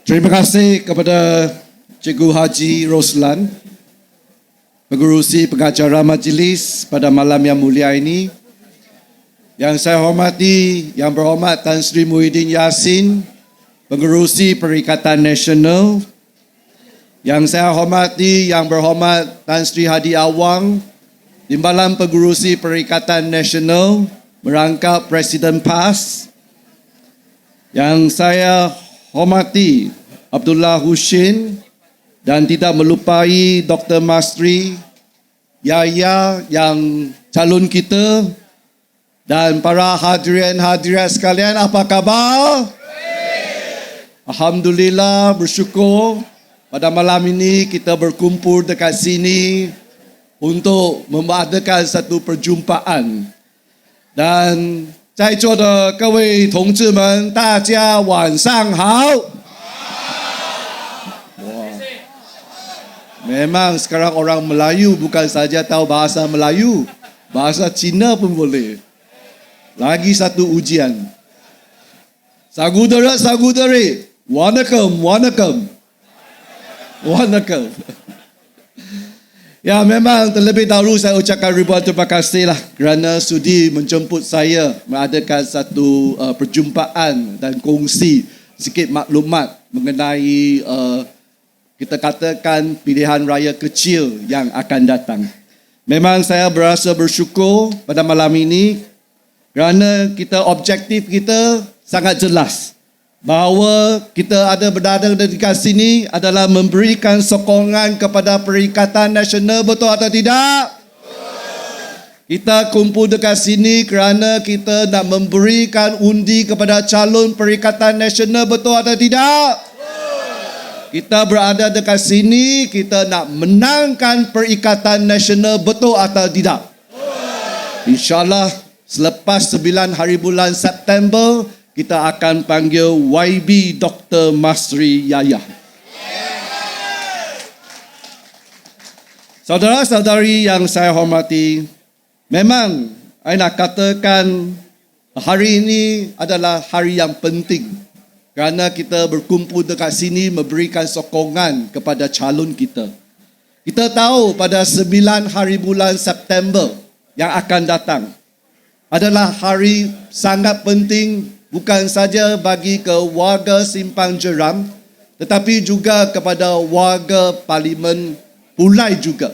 Terima kasih kepada Cikgu Haji Roslan, pengerusi pengacara majlis pada malam yang mulia ini. Yang saya hormati, Yang Berhormat Tan Sri Muhyiddin Yassin, pengerusi Perikatan Nasional. Yang saya hormati, Yang Berhormat Tan Sri Hadi Awang, Timbalan Pengerusi Perikatan Nasional merangkap Presiden PAS. Yang saya hormati Abdullah Husin dan tidak melupai Dr. Masri Yahya yang calon kita dan para hadirin-hadirat sekalian, apa khabar? Alhamdulillah, bersyukur pada malam ini kita berkumpul dekat sini untuk mengadakan satu perjumpaan. Dan 在座的各位同志们，大家晚上好。Memang sekarang orang Melayu bukan saja tahu bahasa Melayu, bahasa Cina pun boleh. Lagi satu ujian. Saudara-saudari, wanakkam, wanakkam. Wanakkam. Ya, memang terlebih dahulu saya ucapkan ribuan terima kasih lah kerana sudi menjemput saya mengadakan satu perjumpaan dan kongsi sikit maklumat mengenai kita katakan pilihan raya kecil yang akan datang. Memang saya berasa bersyukur pada malam ini kerana objektif kita sangat jelas bahawa kita ada berada dekat sini adalah memberikan sokongan kepada Perikatan Nasional, betul atau tidak? Kita kumpul dekat sini kerana kita nak memberikan undi kepada calon Perikatan Nasional, betul atau tidak? Kita berada dekat sini, kita nak menangkan Perikatan Nasional, betul atau tidak? InsyaAllah selepas 9 hari bulan September, kita akan panggil YB Dr. Masri Yahya. Saudara-saudari yang saya hormati, memang saya nak katakan hari ini adalah hari yang penting kerana kita berkumpul dekat sini memberikan sokongan kepada calon kita. Kita tahu pada 9 hari bulan September yang akan datang adalah hari sangat penting bukan saja bagi ke warga Simpang Jeram tetapi juga kepada warga Parlimen Pulai juga.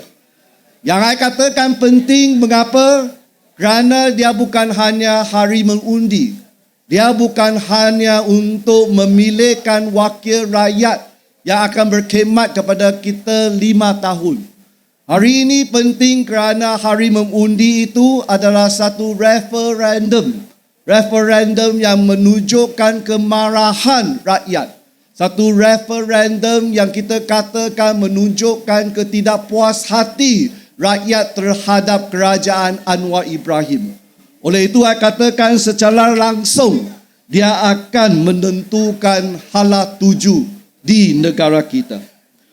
Yang saya katakan penting mengapa? Kerana dia bukan hanya hari mengundi. Dia bukan hanya untuk memilihkan wakil rakyat yang akan berkhidmat kepada kita 5 tahun. Hari ini penting kerana hari mengundi itu adalah satu referendum. Referendum yang menunjukkan kemarahan rakyat. Satu referendum yang kita katakan menunjukkan ketidakpuashati rakyat terhadap kerajaan Anwar Ibrahim. Oleh itu, saya katakan secara langsung dia akan menentukan hala tuju di negara kita.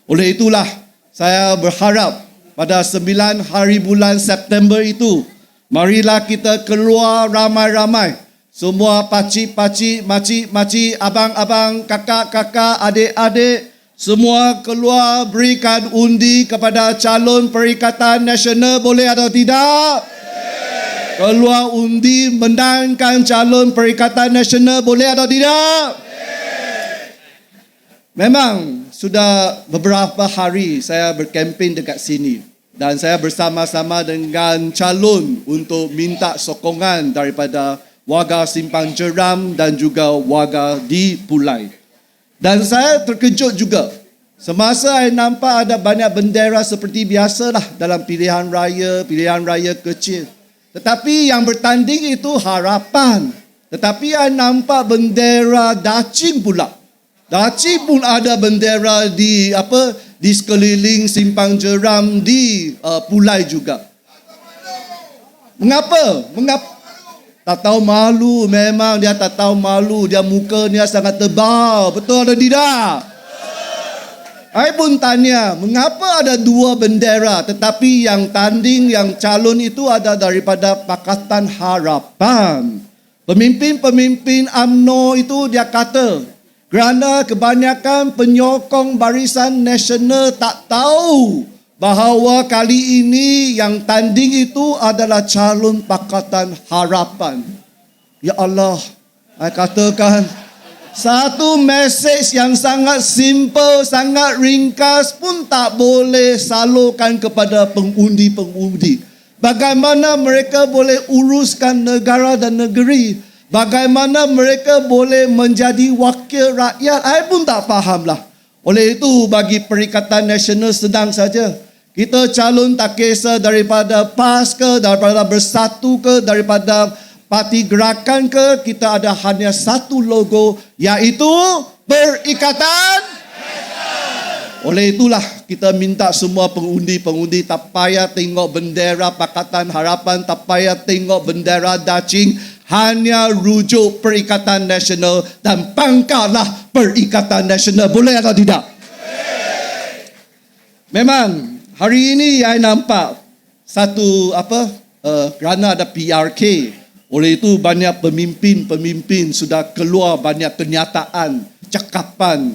Oleh itulah, saya berharap pada 9 hari bulan September itu, marilah kita keluar ramai-ramai. Semua pakcik-pakcik, makcik-makcik, abang-abang, kakak-kakak, adik-adik, semua keluar berikan undi kepada calon Perikatan Nasional, boleh atau tidak? Keluar undi menangkan calon Perikatan Nasional, boleh atau tidak? Memang sudah beberapa hari saya berkempen dekat sini dan saya bersama-sama dengan calon untuk minta sokongan daripada warga Simpang Jeram dan juga warga di Pulai. Dan saya terkejut juga semasa saya nampak ada banyak bendera seperti biasalah dalam pilihan raya kecil. Tetapi yang bertanding itu harapan. Tetapi saya nampak bendera Dacing pula. Dacing pun ada bendera di sekeliling Simpang Jeram di Pulai juga. Mengapa? Tak tahu malu, memang dia tak tahu malu. Dia mukanya sangat tebal. Betul atau tidak? Saya pun tanya, mengapa ada 2 bendera tetapi yang tanding, yang calon itu ada daripada Pakatan Harapan. Pemimpin-pemimpin UMNO itu dia kata, Kerana kebanyakan penyokong Barisan Nasional tak tahu bahawa kali ini yang tanding itu adalah calon Pakatan Harapan. Ya Allah, saya katakan satu mesej yang sangat simple, sangat ringkas pun tak boleh salurkan kepada pengundi-pengundi. Bagaimana mereka boleh uruskan negara dan negeri? Bagaimana mereka boleh menjadi wakil rakyat? Saya pun tak fahamlah. Oleh itu, bagi Perikatan Nasional senang saja. Kita calon tak kisah daripada PAS ke, daripada Bersatu ke, daripada Parti Gerakan ke, kita ada hanya satu logo, iaitu Perikatan. Oleh itulah kita minta semua pengundi-pengundi tak payah tengok bendera Pakatan Harapan, tak payah tengok bendera Dacing, hanya rujuk Perikatan Nasional dan pangkatlah Perikatan Nasional. Boleh atau tidak? Memang hari ini saya nampak satu kerana ada PRK. Oleh itu banyak pemimpin-pemimpin sudah keluar banyak kenyataan, cakapan,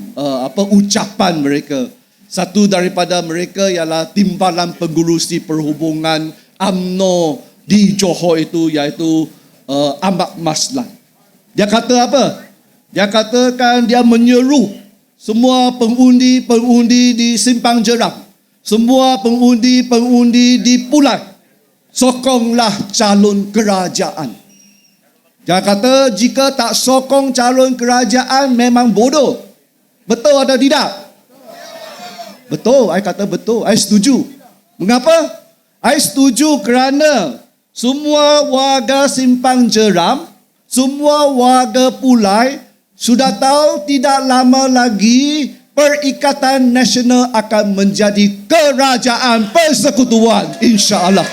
ucapan mereka. Satu daripada mereka ialah Timbalan Pengurusi Perhubungan UMNO di Johor itu, iaitu Ahmad Maslan. Dia kata apa? Dia katakan dia menyeru semua pengundi-pengundi di Simpang Jeram, semua pengundi-pengundi di Pulau, sokonglah calon kerajaan. Dia kata jika tak sokong calon kerajaan memang bodoh. Betul atau tidak? Betul, saya kata betul. Saya setuju. Mengapa? Saya setuju kerana semua warga Simpang Jeram, semua warga Pulai sudah tahu tidak lama lagi Perikatan Nasional akan menjadi kerajaan persekutuan, insya-Allah.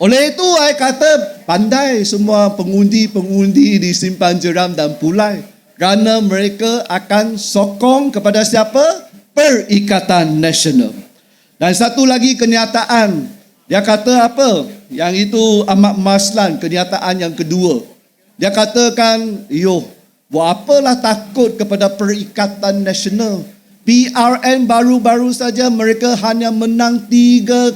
Oleh itu, saya kata pandai semua pengundi-pengundi di Simpang Jeram dan Pulai, kerana mereka akan sokong kepada siapa? Perikatan Nasional. Dan satu lagi kenyataan, dia kata apa? Yang itu Ahmad Maslan, kenyataan yang kedua. Dia katakan, buat apalah takut kepada Perikatan Nasional? PRN baru-baru saja mereka hanya menang tiga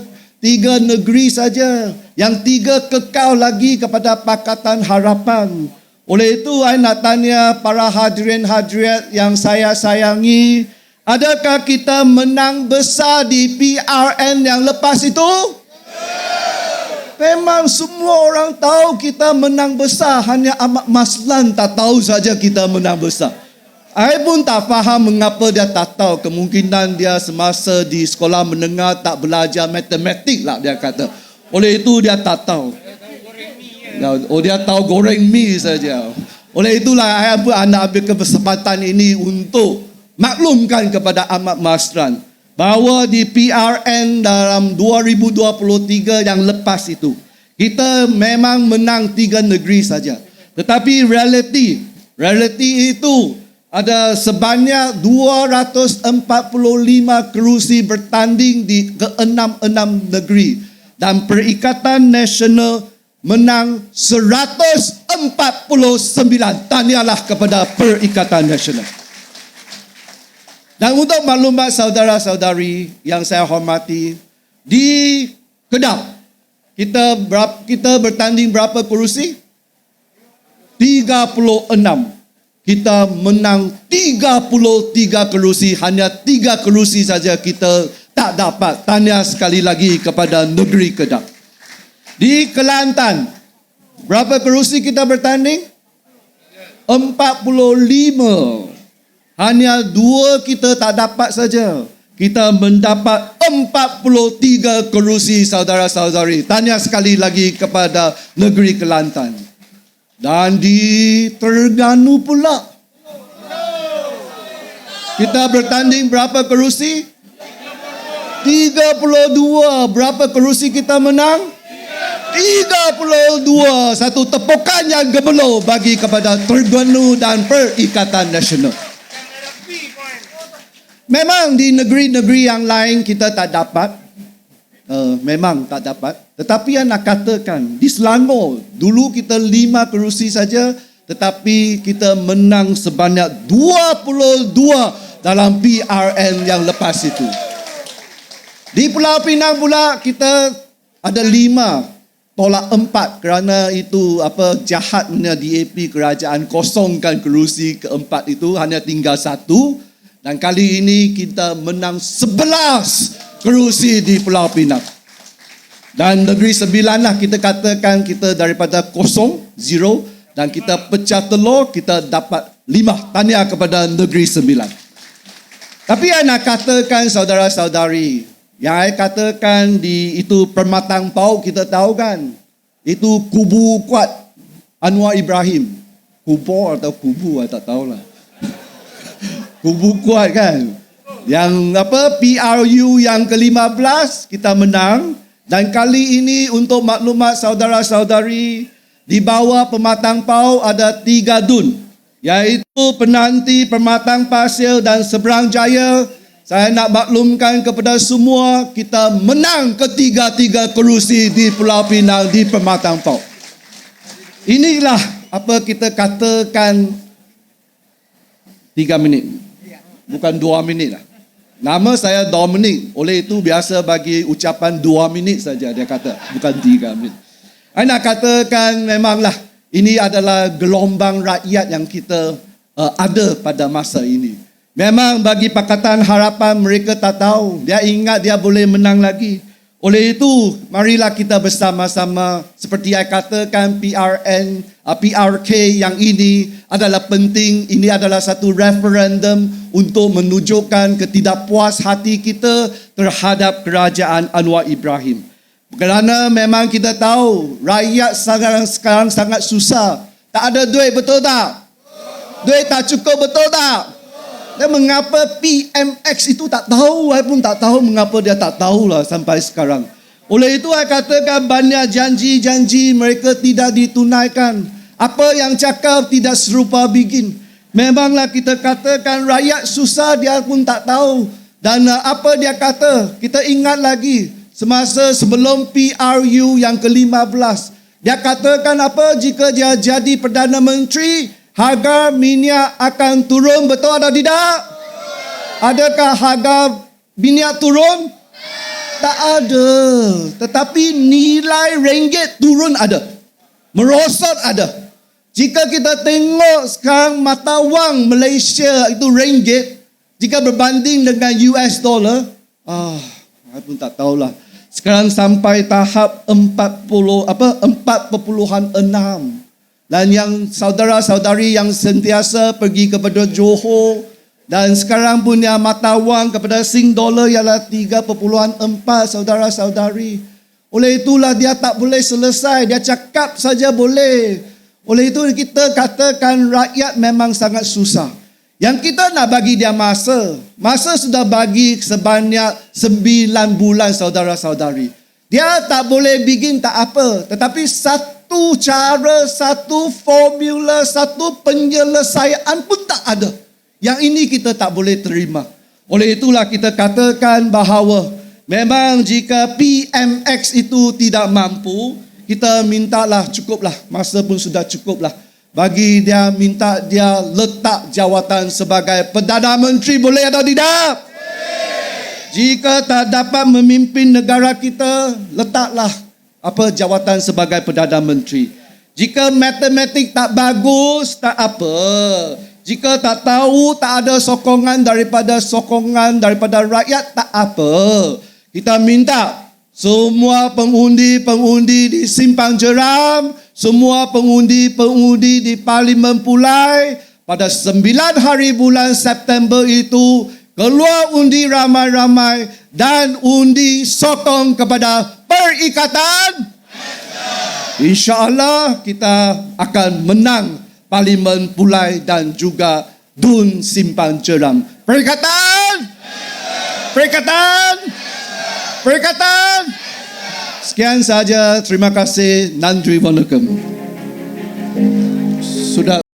negeri saja. Yang tiga kekal lagi kepada Pakatan Harapan. Oleh itu, saya nak tanya para hadirin-hadirat yang saya sayangi, adakah kita menang besar di PRN yang lepas itu? Memang semua orang tahu kita menang besar. Hanya Ahmad Maslan tak tahu saja kita menang besar. Saya pun tak faham mengapa dia tak tahu. Kemungkinan dia semasa di sekolah menengah tak belajar matematik lah, dia kata. Oleh itu dia tak tahu. Dia tahu goreng mi saja. Oleh itulah saya pun ambil kesempatan ini untuk maklumkan kepada Ahmad Maslan bahawa di PRN dalam 2023 yang lepas itu, kita memang menang 3 negeri saja. Tetapi realiti itu ada sebanyak 245 kerusi bertanding di ke-6 negeri. Dan Perikatan Nasional menang 149. Tahniahlah kepada Perikatan Nasional. Dan untuk maklumat saudara-saudari yang saya hormati, di Kedah kita bertanding berapa kerusi? 36. Kita menang 33 kerusi, hanya 3 kerusi saja kita tak dapat. Tahniah sekali lagi kepada negeri Kedah. Di Kelantan, berapa kerusi kita bertanding? 45. Hanya 2 kita tak dapat saja. Kita mendapat 43 kerusi, saudara-saudari. Tahniah sekali lagi kepada negeri Kelantan. Dan di Terengganu pula, kita bertanding berapa kerusi? 32. Berapa kerusi kita menang? 32. Satu tepukan yang gemuruh bagi kepada Terengganu dan Perikatan Nasional. Memang di negeri-negeri yang lain kita tak dapat. Memang tak dapat. Tetapi yang nak katakan, di Selangor, dulu kita 5 kerusi saja. tetapi kita menang sebanyak 22 dalam PRN yang lepas itu. Di Pulau Pinang pula kita ada 5 tolak 4 kerana itu jahatnya DAP kerajaan kosongkan kerusi keempat itu, hanya tinggal 1, dan kali ini kita menang 11 kerusi di Pulau Pinang. Dan Negeri Sembilan lah kita katakan, kita daripada kosong, 0, dan kita pecah telur, kita dapat 5. Tahniah kepada Negeri Sembilan. Tapi saya nak katakan saudara-saudari, yang saya katakan itu Permatang Pau, kita tahu kan, itu kubu kuat Anwar Ibrahim. Kubu atau kubu, saya tak tahulah. Kubu kuat kan. Yang PRU yang ke-15 kita menang. Dan kali ini untuk maklumat saudara-saudari, di bawah Pematang Pau ada 3 dun, iaitu Penanti, Permatang Pasir dan Seberang Jaya. Saya nak maklumkan kepada semua, kita menang ketiga-tiga kerusi di Pulau Pinang, di Pematang Pau. Inilah apa kita katakan 3 minit. Bukan 2 minit lah. Nama saya Dominic. Oleh itu biasa bagi ucapan 2 minit saja dia kata. Bukan 3 minit. Saya nak katakan memanglah ini adalah gelombang rakyat yang kita ada pada masa ini. Memang bagi Pakatan Harapan mereka tak tahu. Dia ingat dia boleh menang lagi. Oleh itu, marilah kita bersama-sama, seperti saya katakan, PRK yang ini adalah penting. Ini adalah satu referendum untuk menunjukkan ketidakpuas hati kita terhadap kerajaan Anwar Ibrahim. Kerana memang kita tahu, rakyat sekarang sangat susah. Tak ada duit, betul tak? Duit tak cukup, betul tak? Dan mengapa PMX itu tak tahu? Saya pun tak tahu mengapa dia tak tahulah sampai sekarang. Oleh itu saya katakan banyak janji-janji mereka tidak ditunaikan. Apa yang cakap tidak serupa bikin. Memanglah kita katakan rakyat susah, dia pun tak tahu. Dan apa dia kata? Kita ingat lagi semasa sebelum PRU yang ke-15. Dia katakan apa? Jika dia jadi Perdana Menteri, harga minyak akan turun, betul atau tidak? Adakah harga minyak turun? Tak ada. Tetapi nilai ringgit turun ada. Merosot ada. Jika kita tengok sekarang mata wang Malaysia itu ringgit, jika berbanding dengan US dollar, saya pun tak tahulah. Sekarang sampai tahap 4.6. Dan yang saudara-saudari yang sentiasa pergi kepada Johor, dan sekarang punya mata wang kepada Sing Dollar ialah 3.4, saudara-saudari. Oleh itulah dia tak boleh selesai, dia cakap saja boleh. Oleh itu kita katakan rakyat memang sangat susah. Yang kita nak bagi dia masa sudah bagi sebanyak 9 bulan, saudara-saudari. Dia tak boleh bikin tak apa, tetapi satu cara, satu formula, satu penyelesaian pun tak ada. Yang ini kita tak boleh terima. Oleh itulah kita katakan bahawa memang jika PMX itu tidak mampu, kita mintalah cukuplah, masa pun sudah cukuplah. Bagi dia, minta dia letak jawatan sebagai Perdana Menteri, boleh atau tidak? Jika tak dapat memimpin negara kita, letaklah jawatan sebagai Perdana Menteri. Jika matematik tak bagus, tak apa. Jika tak tahu, tak ada sokongan daripada rakyat, tak apa. Kita minta semua pengundi-pengundi di Simpang Jeram, semua pengundi-pengundi di Parlimen Pulai, pada 9 hari bulan September itu, keluar undi ramai-ramai dan undi sokong kepada Perikatan. InsyaAllah kita akan menang Parlimen Pulai dan juga Dun Simpang Jeram. Perikatan! Perikatan! Perikatan! Sekian saja. Terima kasih. Nandri Wanakam. Sudah